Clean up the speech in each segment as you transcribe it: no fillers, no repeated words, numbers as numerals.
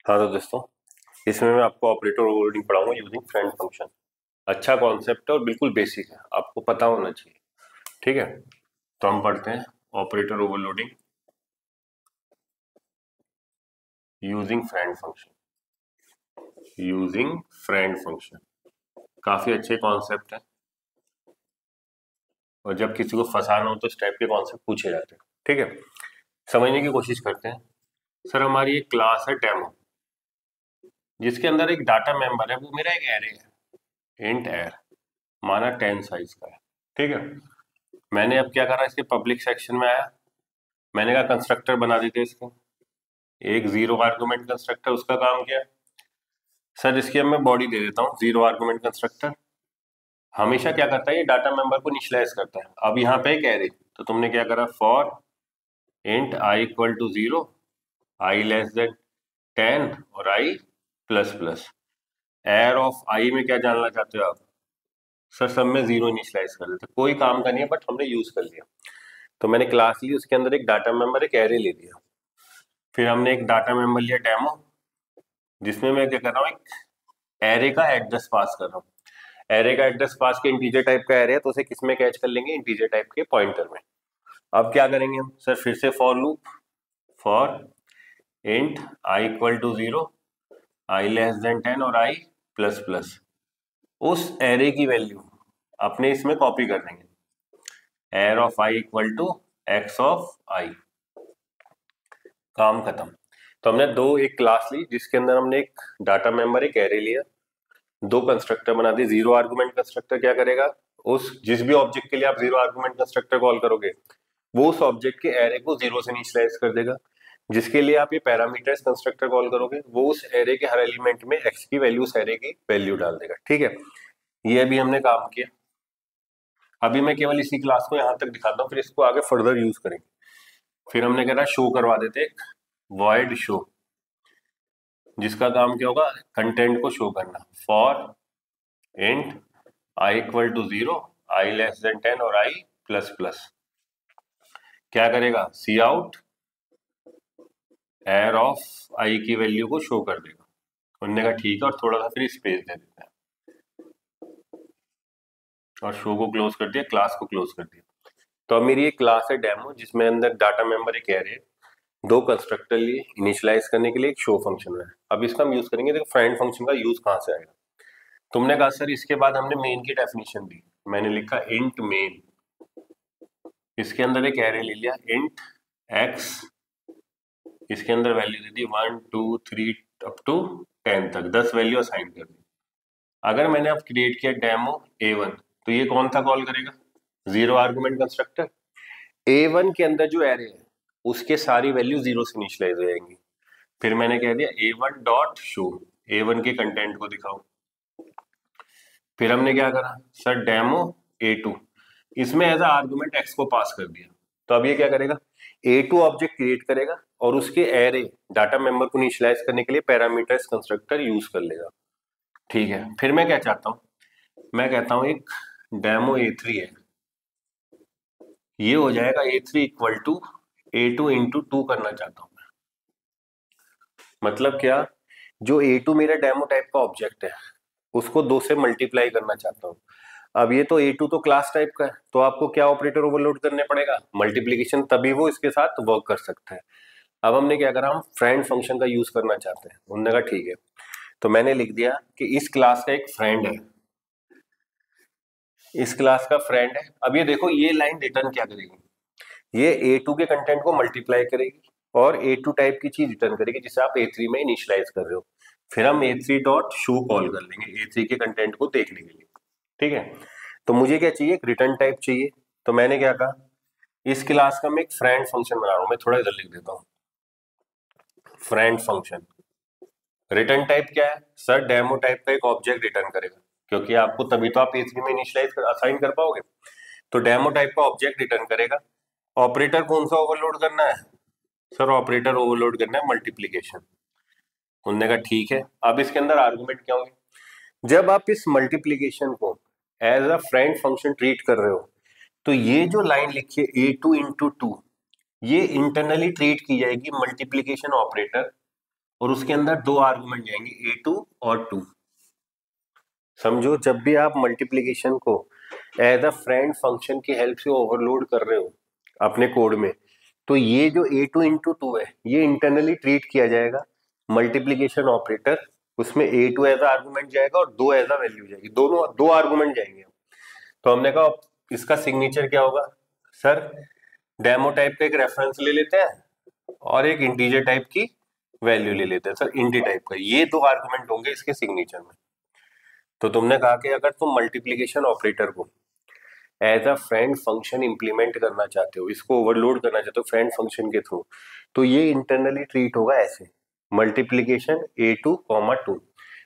हाँ तो दोस्तों, इसमें मैं आपको ऑपरेटर ओवरलोडिंग पढ़ाऊंगा यूजिंग फ्रेंड फंक्शन। अच्छा कॉन्सेप्ट है और बिल्कुल बेसिक है, आपको पता होना चाहिए। ठीक है, तो हम पढ़ते हैं operator overloading using friend function. Using friend function काफी अच्छे कॉन्सेप्ट है, और जब किसी को फंसाना हो तो इस टाइप के कॉन्सेप्ट पूछे जाते हैं। ठीक है, समझने की कोशिश करते हैं। सर हमारी एक क्लास है डेमो, जिसके अंदर एक डाटा मेंबर है, वो मेरा एक एरे है, इंट एर, माना 10 साइज का है। ठीक है, मैंने अब क्या करा, इसके पब्लिक सेक्शन में आया, मैंने कहा कंस्ट्रक्टर बना देते इसको, एक जीरो आर्गुमेंट कंस्ट्रक्टर। उसका काम क्या है सर, इसकी अब मैं बॉडी दे देता हूँ जीरो आर्गुमेंट कंस्ट्रक्टर। हमेशा क्या करता है, ये डाटा मेंबर को इनिशियलाइज करता है। अब यहाँ पे एक एरे, तो तुमने क्या करा, for int I equal to zero, I less than 10 और आई प्लस प्लस। एर ऑफ आई में क्या जानना चाहते हो आप? सर सब में जीरो इनिशियलाइज कर देते, कोई काम का नहीं है, बट हमने यूज कर लिया। तो मैंने क्लास ली, उसके अंदर एक डाटा मेंबर एक एरे ले लिया। फिर हमने एक डाटा मेंबर लिया डेमो, जिसमें मैं क्या कर रहा हूँ, एक एरे का एड्रेस पास कर रहा हूँ। एरे का एड्रेस पास के इंटीजर टाइप का एरे है, तो उसे किस में कैच कर लेंगे, इंटीजर टाइप के पॉइंटर में। अब क्या करेंगे हम सर, फिर से for loop, for int I equal to zero, I less than 10 और आई प्लस प्लस। उस एरे की वैल्यू अपने इसमें कॉपी कर देंगे, arr of I equal to X of I. काम खत्म। तो हमने दो एक क्लास ली, जिसके अंदर हमने एक डाटा मेंबर एक एरे लिया, दो कंस्ट्रक्टर बना दिए। जीरो आर्गुमेंट कंस्ट्रक्टर क्या करेगा, उस जिस भी ऑब्जेक्ट के लिए आप जीरो आर्गुमेंट कंस्ट्रक्टर कॉल करोगे, वो उस ऑब्जेक्ट के एरे को जीरो से इनिशियलाइज कर देगा। जिसके लिए आप ये पैरामीटर्स कंस्ट्रक्टर कॉल करोगे, वो उस एरे के हर एलिमेंट में एक्स की वैल्यू, उस एरे की वैल्यू डाल देगा। ठीक है, ये भी हमने काम किया। अभी मैं केवल इसी क्लास को यहाँ तक दिखाता हूँ, फिर इसको आगे फर्दर यूज करेंगे। फिर हमने कहा शो करवा देते, वॉइड शो, जिसका काम क्या होगा, कंटेंट को शो करना। For int I equal to zero, I less than 10 और आई प्लस प्लस। क्या करेगा, सी आउट एर ऑफ आई की वैल्यू को शो कर देगा। उन्होंने कहा ठीक है, और थोड़ा सा फिर स्पेस दे देते हैं, और शो को क्लोज कर दिया, क्लास को क्लोज कर दिया। तो अब मेरी एक क्लास है डेमो, जिसमें अंदर डाटा मेंबर एक एरे, दो कंस्ट्रक्टर लिए इनिशियलाइज करने के लिए, एक शो फंक्शन है। अब इसका हम यूज करेंगे। देखो फ्रेंड फंक्शन का यूज कहाँ से आएगा। तुमने कहा सर इसके बाद हमने मेन की डेफिनेशन दी, मैंने लिखा इंट मेन। इसके अंदर एक एरे ले लिया इंट एक्स, इसके अंदर वैल्यू दे दी 1 2 3 अप टू 10 तक, 10 वैल्यू असाइन कर दी। अगर मैंने अब क्रिएट किया डेमो A1, तो ये कौन सा कॉल करेगा, जीरो आर्गुमेंट कंस्ट्रक्टर। A1 के अंदर जो एरे है, उसके सारी वैल्यू जीरो से इनिशियलाइज हो जाएंगी। फिर मैंने कह दिया A1 डॉट शो, A1 के कंटेंट को दिखाओ। फिर हमने क्या करा सर, डेमो A2, इसमें एज आर्गुमेंट एक्स को पास कर दिया। तो अब ये क्या करेगा, A2 ऑब्जेक्ट क्रिएट करेगा, और उसके एरे डाटा मेंबर को इनिशियलाइज करने के लिए पैरामीटर्स कंस्ट्रक्टर यूज कर लेगा। ठीक है, फिर मैं क्या चाहता हूं, मैं कहता हूं एक डेमो A3 है, ये हो जाएगा A3 equal to A2 into 2 करना चाहता हूं मैं। मतलब क्या, जो A2 मेरा डेमो टाइप का ऑब्जेक्ट है, उसको 2 से मल्टीप्लाई करना चाहता हूँ। अब ये तो A2 तो क्लास टाइप का है, तो आपको क्या ऑपरेटर ओवरलोड करने पड़ेगा, मल्टीप्लीकेशन, तभी वो इसके साथ वर्क कर सकता है। अब हमने क्या करा, हम फ्रेंड फंक्शन का यूज करना चाहते हैं। उन्होंने कहा ठीक है, तो मैंने लिख दिया कि इस क्लास का एक फ्रेंड है, इस क्लास का फ्रेंड है। अब ये देखो, ये लाइन रिटर्न क्या करेगी, ये A2 के कंटेंट को मल्टीप्लाई करेगी, और A2 टाइप की चीज रिटर्न करेगी, जिसे आप A3 में इनिशियलाइज कर रहे हो। फिर हम A3 डॉट शो कॉल कर लेंगे A3 के कंटेंट को देखने के लिए। ठीक है, तो मुझे क्या चाहिए, एक रिटर्न टाइप चाहिए। तो मैंने क्या कहा, इस क्लास का मैं एक फ्रेंड फंक्शन बना रहा हूं, मैं थोड़ा इधर लिख देता हूं, फ्रेंड फंक्शन। रिटर्न टाइप क्या है सर, डेमो टाइप का एक ऑब्जेक्ट रिटर्न करेगा, क्योंकि आपको तभी तो आप A3 में इनिशियलाइज असाइन कर पाओगे। तो डेमो टाइप का ऑब्जेक्ट रिटर्न करेगा। ऑपरेटर कौन सा ओवरलोड करना है सर, ऑपरेटर ओवरलोड करना है मल्टीप्लीकेशन। उन्होंने कहा ठीक है। अब इसके अंदर आर्गुमेंट क्या होंगे, जब आप इस मल्टीप्लीकेशन को as a friend function treat कर रहे हो, तो ये जो लाइन लिखी है A2 इंटू 2, ये इंटरनली ट्रीट की जाएगी मल्टीप्लीकेशन ऑपरेटर और उसके अंदर दो आर्गुमेंट जाएंगे A2 और 2। समझो, जब भी आप मल्टीप्लीकेशन को एज अ फ्रेंड फंक्शन की हेल्प से ओवरलोड कर रहे हो अपने कोड में, तो ये जो A2 इंटू 2 है ये इंटरनली ट्रीट किया जाएगा मल्टीप्लीकेशन ऑपरेटर। उसमें A2 एज आर्गुमेंट जाएगा और 2 एज अ वैल्यू जाएगी, दोनों दो आर्गुमेंट जाएंगे। तो हमने कहा इसका सिग्नेचर क्या होगा सर, डेमो टाइप का एक रेफरेंस ले लेते हैं और एक इंटीजर टाइप की वैल्यू ले लेते हैं सर, इंटी टाइप का, ये दो आर्गुमेंट होंगे इसके सिग्नेचर में। तो तुमने कहा कि अगर तुम मल्टीप्लीकेशन ऑपरेटर को as a friend function implement करना चाहते हो, इसको ओवरलोड करना चाहते हो फ्रेंड फंक्शन के थ्रू, तो ये इंटरनली ट्रीट होगा ऐसे, मल्टीप्लीकेशन A2 कॉमा 2।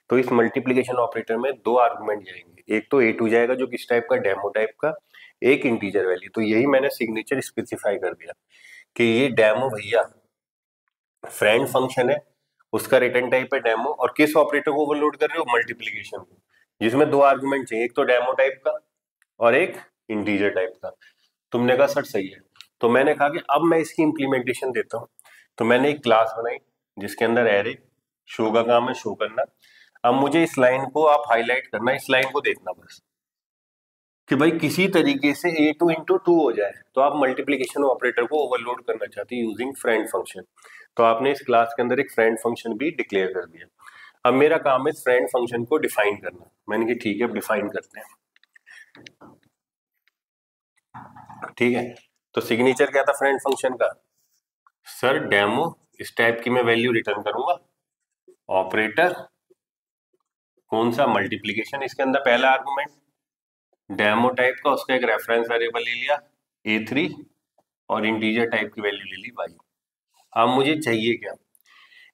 तो इस मल्टीप्लीकेशन ऑपरेटर में दो आर्गुमेंट जाएंगे, एक तो A2 जाएगा जो किस टाइप का, डेमो टाइप का, एक इंटीजर वैल्यू। तो यही मैंने सिग्नेचर स्पेसिफाई कर दिया कि ये डेमो भैया फ्रेंड फंक्शन है, उसका रिटर्न टाइप है डेमो, और किस ऑपरेटर को ओवरलोड कर रहे हो, मल्टीप्लीकेशन को, जिसमें दो आर्गुमेंट चाहिए, एक तो डेमो टाइप का और एक इंटीजर टाइप का। तुमने कहा सर सही है। तो मैंने कहा कि अब मैं इसकी इंप्लीमेंटेशन देता हूँ। तो मैंने एक क्लास बनाई जिसके अंदर एरे शो का काम है, शो करना। अब मुझे इस लाइन को आप हाईलाइट करना, इस लाइन को देखना बस, कि भाई किसी तरीके से A2 इंटू 2 हो जाए। तो आप मल्टीप्लीकेशन ऑपरेटर को ओवरलोड करना चाहते हैं यूजिंग फ्रेंड फंक्शन। तो आपने इस क्लास के अंदर एक फ्रेंड फंक्शन भी डिक्लेयर कर दिया। अब मेरा काम है इस फ्रेंड फंक्शन को डिफाइन करना। मैंने कहा ठीक है, अब डिफाइन करते हैं। ठीक है, तो सिग्नेचर क्या था फ्रेंड फंक्शन का, सर डेमो, इस टाइप की मैं वैल्यू रिटर्न करूंगा। ऑपरेटर कौन सा, मल्टीप्लीकेशन, इसके अंदर पहला आर्गुमेंट डेमो टाइप का, उसका एक रेफरेंस वेरिएबल ले लिया A3 और इंटीजर टाइप की वैल्यू ले ली Y। अब मुझे चाहिए क्या,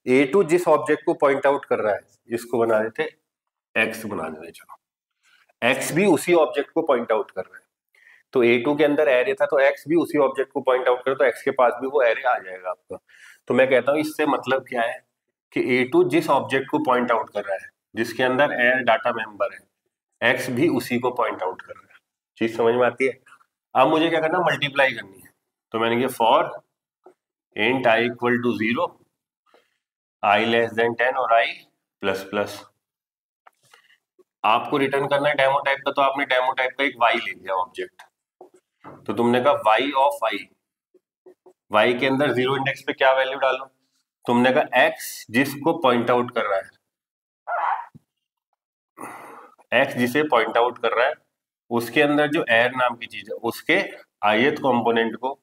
A2 जिस ऑब्जेक्ट को पॉइंट आउट कर रहा है इसको बना देते X, बना देते चलो, X भी उसी ऑब्जेक्ट को पॉइंट आउट कर रहा है। तो A2 के अंदर एरे था तो X भी उसी ऑब्जेक्ट को पॉइंट आउट करे तो X के पास भी वो एरे आ जाएगा आपका। तो मैं कहता हूं इससे मतलब क्या है कि A2 जिस ऑब्जेक्ट को पॉइंट आउट कर रहा है जिसके अंदर एयर डाटा मेंबर है, X भी उसी को पॉइंट आउट कर रहा है। चीज समझ में आती है। अब मुझे क्या करना, मल्टीप्लाई करनी है। तो मैंने किया for int I equal to 0, I less than 10 और I प्लस प्लस। आपको रिटर्न करना है डेमो टाइप का, तो आपने डेमो टाइप का एक Y ले लिया ऑब्जेक्ट। तो तुमने कहा Y ऑफ I, Y के अंदर जीरो इंडेक्स पे क्या वैल्यू डालो, तुमने कहा X जिसको पॉइंट आउट कर रहा है, X जिसे पॉइंट आउट कर रहा है उसके अंदर जो एयर नाम की चीज है उसके ith कंपोनेंट को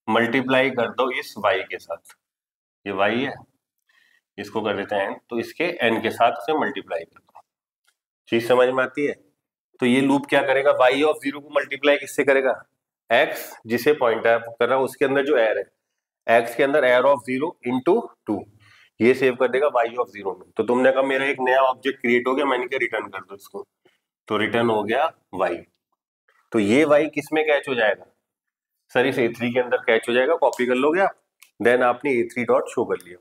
मल्टीप्लाई कर दो इस Y के साथ। ये Y है, इसको कर देते हैं n, तो इसके n के साथ उसे मल्टीप्लाई कर दो। चीज समझ में आती है। तो ये लूप क्या करेगा, Y ऑफ 0 को मल्टीप्लाई किससे करेगा, X जिसे पॉइंट कर रहा है उसके अंदर जो एयर है, X के अंदर एयर ऑफ 0 इंटू 2, ये सेव कर देगा Y ऑफ 0 में। तो तुमने कहा मेरा एक नया ऑब्जेक्ट क्रिएट हो गया, मैंने कहा रिटर्न कर दो इसको, तो रिटर्न हो गया Y। तो ये Y किस में कैच हो जाएगा, सर इस A3 के अंदर कैच हो जाएगा, कॉपी कर लोगे आप, देन आपने A3 डॉट शो कर लिया।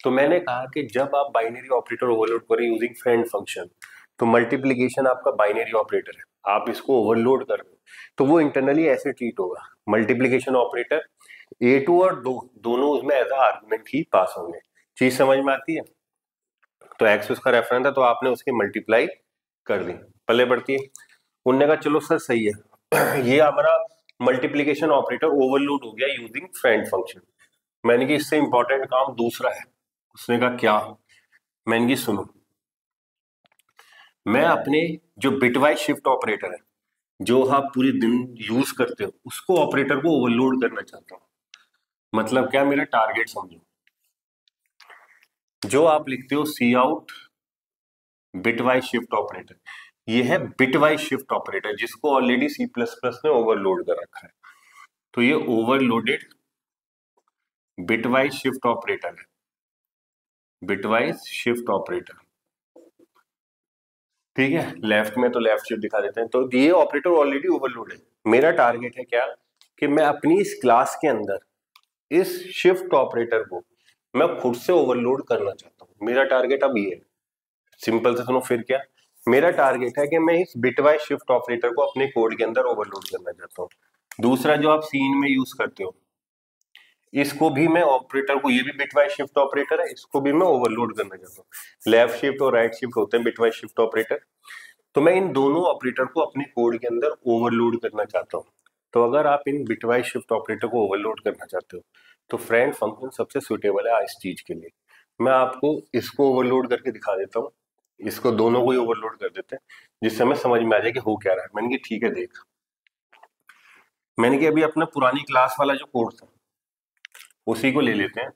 तो मैंने कहा कि जब आप बाइनरी ऑपरेटर ओवरलोड करें यूजिंग फ्रेंड फंक्शन, तो मल्टीप्लीकेशन आपका बाइनरी ऑपरेटर है, आप इसको ओवरलोड कर रहे हो तो वो इंटरनली ऐसे ट्रीट होगा, मल्टीप्लीकेशन ऑपरेटर A2 और 2 दोनों उसमें एज आर्गुमेंट ही पास होंगे। चीज समझ में आती है। तो X उसका रेफरेंस था तो आपने उसकी मल्टीप्लाई कर दी, पल्ले बढ़ती है। उनने कहा चलो सर सही है ये हमारा मल्टीप्लीकेशन ऑपरेटर ओवरलोड हो गया यूजिंग फ्रेंड फंक्शन। मैंने कि इससे इंपॉर्टेंट काम दूसरा है। उसने कहा क्या, मैंने कि सुनो, मैं अपने जो बिटवाइज शिफ्ट ऑपरेटर है जो आप पूरे दिन यूज करते हो उसको ऑपरेटर को ओवरलोड करना चाहता हूँ। मतलब क्या, मेरा टारगेट समझो, जो आप लिखते हो सी आउट बिटवाइज शिफ्ट ऑपरेटर, ये है बिटवाइज शिफ्ट ऑपरेटर जिसको ऑलरेडी C++ ने ओवरलोड कर रखा है। तो ये ओवरलोडेड बिटवाइज शिफ्ट ऑपरेटर है, बिटवाइज शिफ्ट ऑपरेटर। ठीक है, लेफ्ट में तो लेफ्ट शिफ्ट दिखा देते हैं। तो ये ऑपरेटर ऑलरेडी ओवरलोड है। मेरा टारगेट है क्या, कि मैं अपनी इस क्लास के अंदर इस शिफ्ट ऑपरेटर को मैं खुद से ओवरलोड करना चाहता हूं। मेरा टारगेट अब ये है, सिंपल से सुनो फिर क्या, मेरा टारगेट है कि मैं इस बिटवाइज शिफ्ट ऑपरेटर को अपने कोड के अंदर ओवरलोड करना चाहता हूँ। दूसरा जो आप सीन में यूज करते हो इसको भी मैं ऑपरेटर को, ये भी बिटवाइज शिफ्ट ऑपरेटर है, इसको भी मैं ओवरलोड करना चाहता हूँ। लेफ्ट शिफ्ट और राइट शिफ्ट होते हैं बिटवाइज शिफ्ट ऑपरेटर। तो मैं इन दोनों ऑपरेटर को अपने कोड के अंदर ओवरलोड करना चाहता हूँ। तो अगर आप इन बिटवाइज शिफ्ट ऑपरेटर को ओवरलोड करना चाहते हो तो फ्रेंड फंक्शन सबसे सुटेबल है इस चीज के लिए। मैं आपको इसको ओवरलोड करके दिखा देता हूँ, इसको दोनों को ही ओवरलोड कर देते हैं जिससे हमें समझ में आ जाए कि हो क्या रहा है। मैंने कहा ठीक है देख, मैंने कहा अभी अपना पुरानी क्लास वाला जो कोड था उसी को ले लेते हैं।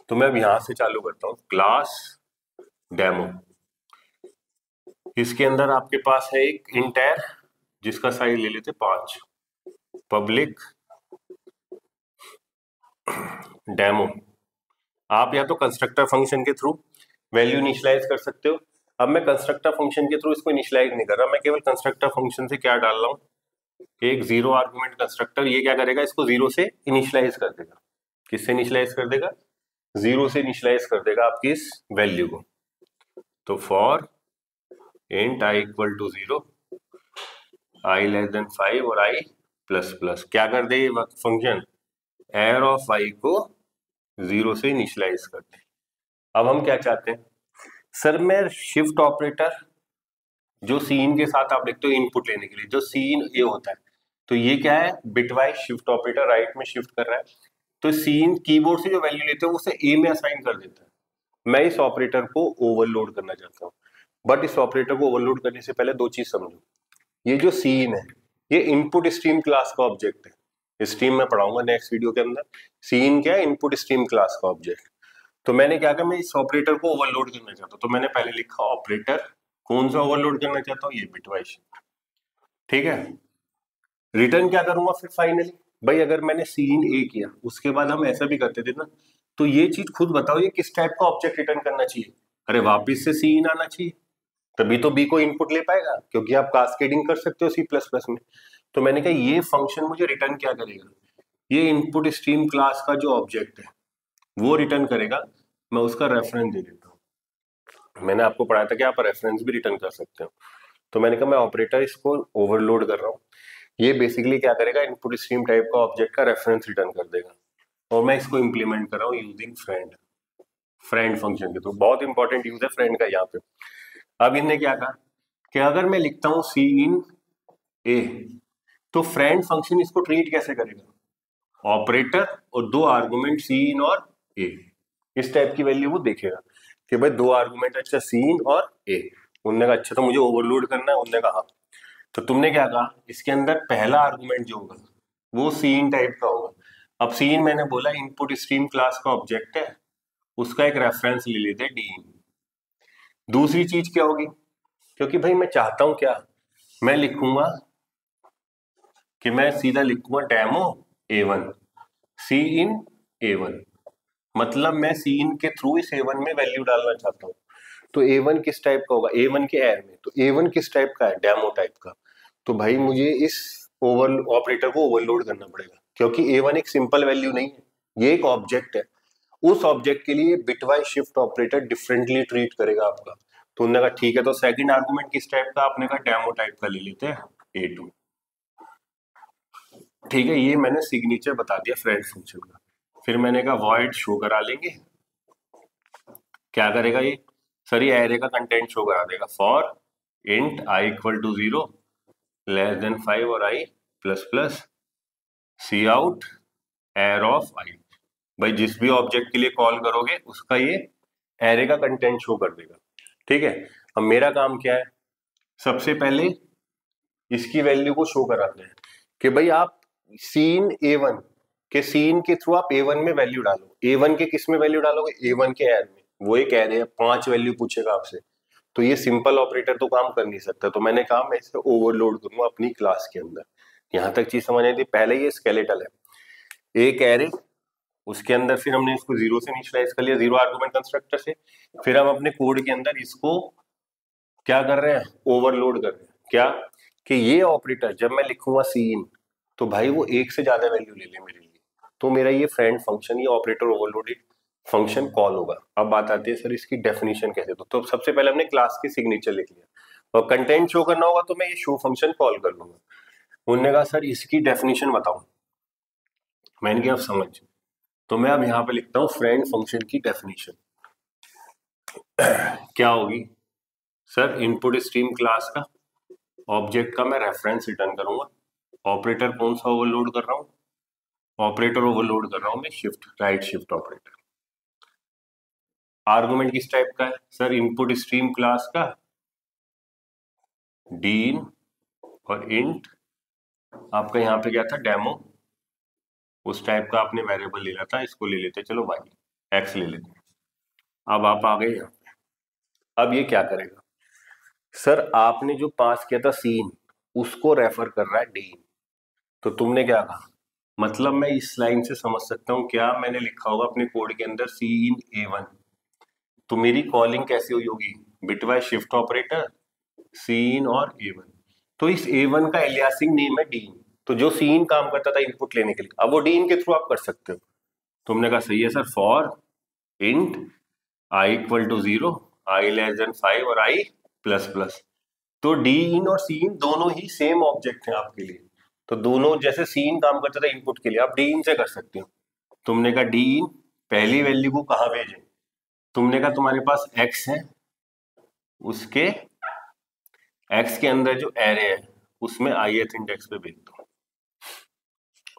तो मैं अब यहां से चालू करता हूँ, क्लास डेमो। इसके अंदर आपके पास है एक इंटर जिसका साइज ले लेते 5, पब्लिक डेमो। आप या तो कंस्ट्रक्टर फंक्शन के थ्रू वैल्यू इनिशियलाइज कर सकते हो। अब मैं कंस्ट्रक्टर फंक्शन के थ्रू इसको इनिशियलाइज नहीं कर रहा, मैं केवल कंस्ट्रक्टर फंक्शन से क्या डाल रहा हूँ, एक जीरो आर्गुमेंट कंस्ट्रक्टर। ये क्या करेगा, इसको जीरो से इनिशियलाइज कर देगा। किससे इनिशियलाइज कर देगा, जीरो से इनिशियलाइज कर देगा आपकी इस वैल्यू को। तो for int I equal to 0, i less than 5 और आई प्लस प्लस, क्या कर दे ये फंक्शन, एयर ऑफ आई को 0 से इनिशियलाइज कर दे। अब हम क्या चाहते हैं, सर मैं शिफ्ट ऑपरेटर जो सीन के साथ आप देखते हो इनपुट लेने के लिए, जो सीन ये होता है, तो ये क्या है, बिटवाइज शिफ्ट ऑपरेटर राइट में शिफ्ट कर रहा है। तो सीन कीबोर्ड से जो वैल्यू लेते हैं उसे ए में असाइन कर देता है। मैं इस ऑपरेटर को ओवरलोड करना चाहता हूँ, बट इस ऑपरेटर को ओवरलोड करने से पहले दो चीज समझो। ये जो सीन है ये इनपुट स्ट्रीम क्लास का ऑब्जेक्ट है। स्ट्रीम में पढ़ाऊंगा नेक्स्ट वीडियो के अंदर। सीन क्या है, इनपुट स्ट्रीम क्लास का ऑब्जेक्ट। तो मैंने क्या कहा, मैं इस ऑपरेटर को ओवरलोड करना चाहता हूँ, तो मैंने पहले लिखा ऑपरेटर कौन सा ओवरलोड करना चाहता हूँ, ये बिटवाइज। ठीक है, रिटर्न क्या करूंगा फिर फाइनली, भाई अगर मैंने सीन ए किया उसके बाद हम ऐसा भी करते थे ना, तो ये चीज खुद बताओ ये किस टाइप का ऑब्जेक्ट रिटर्न करना चाहिए। अरे वापिस से सीन आना चाहिए, तभी तो बी को इनपुट ले पाएगा, क्योंकि आप कास्केडिंग कर सकते हो सी प्लस प्लस में। तो मैंने कहा ये फंक्शन मुझे रिटर्न क्या करेगा, ये इनपुट स्ट्रीम क्लास का जो ऑब्जेक्ट है वो रिटर्न करेगा। मैं उसका रेफरेंस दे देता हूँ। मैंने आपको पढ़ाया था कि आप रेफरेंस भी रिटर्न कर सकते हो। तो मैंने कहा मैं ऑपरेटर इसको ओवरलोड कर रहा हूँ, ये बेसिकली क्या करेगा, इनपुट स्ट्रीम टाइप का ऑब्जेक्ट का रेफरेंस रिटर्न कर देगा। और मैं इसको इंप्लीमेंट कर रहा हूँ यूजिंग फ्रेंड, फ्रेंड फंक्शन के। तो बहुत इंपॉर्टेंट यूज है फ्रेंड का यहाँ पे। अब इनने क्या कहा कि अगर मैं लिखता हूँ सी इन ए, तो फ्रेंड फंक्शन इसको ट्रीट कैसे करेगा, ऑपरेटर और दो आर्गुमेंट सी इन और ए, इस टाइप की वैल्यू वो देखेगा कि भाई दो आर्गुमेंट, अच्छा सी इन और ए। उनने कहा अच्छा तो मुझे ओवरलोड करना है, उनने कहा तो तुमने क्या कहा, इसके अंदर पहला आर्गुमेंट जो होगा वो सीन टाइप का होगा। अब सीन मैंने बोला इनपुट स्ट्रीम क्लास का ऑब्जेक्ट है, उसका एक रेफरेंस ले लेते हैं डी। दूसरी चीज क्या होगी, क्योंकि भाई मैं चाहता हूं क्या, मैं लिखूंगा कि मैं सीधा लिखूंगा डेमो A1 सी इन A1, मतलब मैं सी इन के थ्रू इस A1 में वैल्यू डालना चाहता हूँ। तो A1 किस टाइप का होगा, A1 के एयर में, तो A1 किस टाइप का है, डेमो टाइप का। तो भाई मुझे इस ओवर ऑपरेटर को ओवरलोड करना पड़ेगा, क्योंकि A1 एक सिंपल वैल्यू नहीं है, ये एक ऑब्जेक्ट है। उस ऑब्जेक्ट के लिए bitwise shift operator differently treat करेगा आपका। तो उन्होंने कहा ठीक है, तो सेकंड आर्गुमेंट किस टाइप का, आपने कहा डेमो टाइप का ले लेते हैं A2। ठीक है, ये मैंने सिग्नेचर बता दिया फ्रेंड फंक्शन का। फिर मैंने कहा वॉइड शो करा लेंगे, क्या करेगा ये, सर ये एरे का कंटेंट शो करा देगा for int I equal to 0 less than 5 और आई plus plus C out arr of I. भाई जिस भी ऑब्जेक्ट के लिए कॉल करोगे उसका ये एरे का कंटेंट शो कर देगा। ठीक है, अब मेरा काम क्या है, सबसे पहले इसकी वैल्यू को शो कराते हैं कि भाई आप सीन A1 के सीन के थ्रू आप A1 में वैल्यू डालो। A1 के किस में वैल्यू डालोगे, A1 के एयर में। वो एक एरे है, 5 वैल्यू पूछेगा आपसे, तो ये सिंपल ऑपरेटर तो काम कर नहीं सकता। तो मैंने कहा मैं इसे ओवरलोड करूंगा अपनी क्लास के अंदर। यहां तक चीज समझ आई थी। पहले ये स्केलेटल है, एक एरे, उसके अंदर फिर हमने इसको 0 से इनिशियलाइज कर लिया, 0 आर्गुमेंट कंस्ट्रक्टर से। फिर हम अपने कोड के अंदर इसको क्या कर रहे हैं, ओवरलोड कर रहे हैं। क्या कि ये ऑपरेटर जब मैं लिखूंगा सीन, तो भाई वो एक से ज्यादा वैल्यू ले ले मेरे लिए, तो मेरा ये फ्रेंड फंक्शन, ये ऑपरेटर ओवरलोडेड फंक्शन कॉल होगा। अब बात आती है सर इसकी डेफिनेशन कैसे, तो सबसे पहले हमने क्लास की सिग्नेचर लिख लिया, और कंटेंट शो करना होगा तो मैं ये शो फंक्शन कॉल कर लूंगा। उन्होंने कहा सर इसकी डेफिनेशन बताओ। मैंने कहा आप समझ, तो मैं अब यहाँ पे लिखता हूँ फ्रेंड फंक्शन की डेफिनेशन क्या होगी सर, इनपुट स्ट्रीम क्लास का ऑब्जेक्ट का मैं रेफरेंस रिटर्न करूंगा। ऑपरेटर कौन सा ओवरलोड कर रहा हूँ? ऑपरेटर ओवरलोड कर रहा हूँ मैं shift, right shift operator. Argument किस टाइप का है सर? इनपुट स्ट्रीम क्लास का डीन और इंट, आपका यहाँ पे क्या था डेमो, उस टाइप का आपने वेरिएबल ले लिया था, इसको ले लेते चलो भाई एक्स ले लेते। अब आप आ गए यहाँ पे। अब ये क्या करेगा सर? आपने जो पास किया था सीन, उसको रेफर कर रहा है डीन। तो तुमने क्या कहा, मतलब मैं इस लाइन से समझ सकता हूँ क्या मैंने लिखा होगा अपने कोड के अंदर सी इन A1, तो मेरी कॉलिंग कैसे हुई होगी? बिटवाइज शिफ्ट ऑपरेटर सीन और A1। तो इस A1 का एलियासिंग नेम है डीन। तो जो सीन काम करता था इनपुट लेने के लिए, अब वो डीन के थ्रू आप कर सकते हो। तुमने कहा सही है sir, for int I equal to 0, i less than 5 और आई प्लस प्लस। तो डीन और सीन दोनों ही सेम ऑब्जेक्ट हैं आपके लिए। तो दोनों जैसे सीन काम करता था इनपुट के लिए, आप डीन से कर सकते हो। तुमने कहा डीन पहली वैल्यू को कहाँ भेजें? तुमने कहा तुम्हारे पास एक्स है, उसके एक्स के अंदर जो एरे है उसमें ith इंडेक्स पे भेज दो।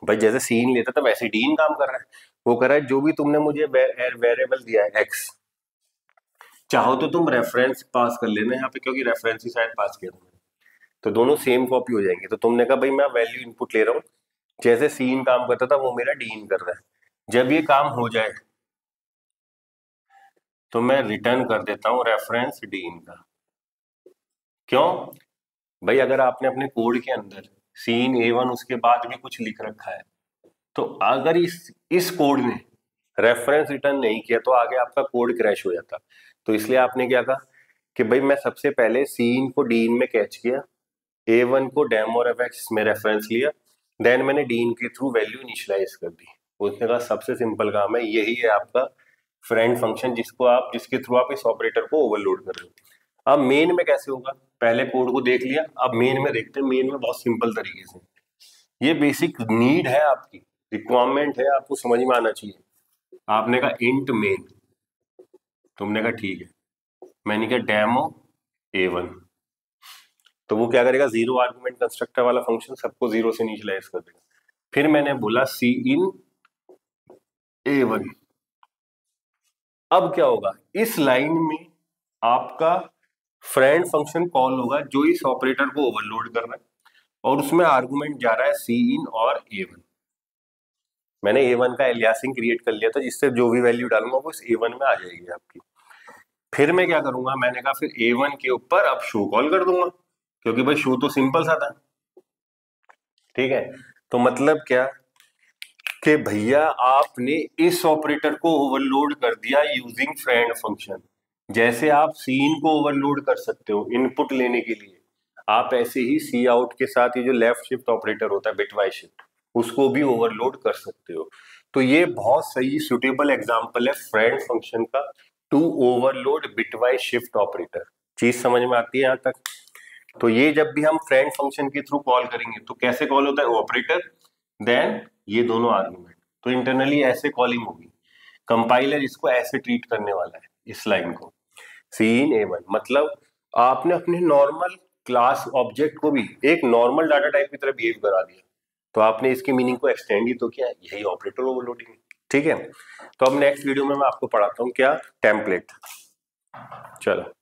भाई जैसे सीन लेता था वैसे डीन काम कर रहा है। वो कर रहा है जो भी तुमने मुझे वेरिएबल दिया है एक्स, चाहो तो तुम रेफरेंस पास कर लेना यहाँ पे, क्योंकि रेफरेंस ही शायद पास किया तुमने, तो दोनों सेम कॉपी हो जाएंगे। तो तुमने कहा भाई मैं वैल्यू इनपुट ले रहा हूँ, जैसे सीन काम करता था वो मेरा डीन कर रहा है। जब ये काम हो जाए तो मैं रिटर्न कर देता हूँ रेफरेंस डीन का। क्यों भाई? अगर आपने अपने कोड के अंदर सीन A1 उसके बाद भी कुछ लिख रखा है, तो अगर इस कोड ने रेफरेंस रिटर्न नहीं किया तो आगे आपका कोड क्रैश हो जाता। तो इसलिए आपने क्या कहा कि भाई मैं सबसे पहले सीन को डीन में कैच किया, A1 को डेमो और एफएक्स में रेफरेंस लिया, देन मैंने डीन के थ्रू वैल्यू इनिशियलाइज कर दी। उसने कहा सबसे सिंपल काम है, यही है आपका फ्रेंड फंक्शन, जिसके थ्रू आप इस ऑपरेटर को ओवरलोड कर रहे हो। अब मेन में कैसे होगा? पहले कोड को देख लिया, अब मेन में देखते हैं। मेन में बहुत सिंपल तरीके से, ये बेसिक नीड है आपकी, रिक्वायरमेंट है, आपको समझ में आना चाहिए। आपने कहा इंट मेन, तुमने कहा ठीक है, मैंने कहा डेमो A1, तो वो क्या करेगा, जीरो आर्गुमेंट कंस्ट्रक्टर वाला फंक्शन सबको जीरो से इनिशियलाइज कर देगा। फिर मैंने बोला सी इन A1। अब क्या होगा, इस लाइन में आपका फ्रेंड फंक्शन कॉल होगा जो इस ऑपरेटर को ओवरलोड कर रहा है, और उसमें आर्गुमेंट जा रहा है सी इन और A1। मैंने A1 का एलियासिंग क्रिएट कर लिया था, जिससे जो भी वैल्यू डालूंगा वो इस A1 में आ जाएगी आपकी। फिर मैं क्या करूंगा, मैंने कहा फिर A1 के ऊपर अब शो कॉल कर दूंगा, क्योंकि भाई शो तो सिंपल सा था। ठीक है, तो मतलब क्या कि भैया आपने इस ऑपरेटर को ओवरलोड कर दिया यूजिंग फ्रेंड फंक्शन। जैसे आप सीन को ओवरलोड कर सकते हो इनपुट लेने के लिए, आप ऐसे ही सी आउट के साथ ये जो लेफ्ट शिफ्ट ऑपरेटर होता है बिटवाइज शिफ्ट, उसको भी ओवरलोड कर सकते हो। तो ये बहुत सही सुटेबल एग्जांपल है फ्रेंड फंक्शन का to overload bitwise shift operator. चीज समझ में आती है यहाँ तक? तो ये जब भी हम फ्रेंड फंक्शन के थ्रू कॉल करेंगे तो कैसे कॉल होता है, ऑपरेटर देन ये दोनों आर्गुमेंट, तो इंटरनली ऐसे कॉलिंग होगी। कंपाइलर इसको ऐसे ट्रीट करने वाला है इस लाइन को, सीन A1, मतलब आपने अपने नॉर्मल क्लास ऑब्जेक्ट को भी एक नॉर्मल डाटा टाइप की तरह बिहेव करा दिया, तो आपने इसकी मीनिंग को एक्सटेंड ही तो किया, यही ऑपरेटर ओवरलोडिंग है। ठीक है, तो अब नेक्स्ट वीडियो में मैं आपको पढ़ाता हूँ क्या, टेम्पलेट। चलो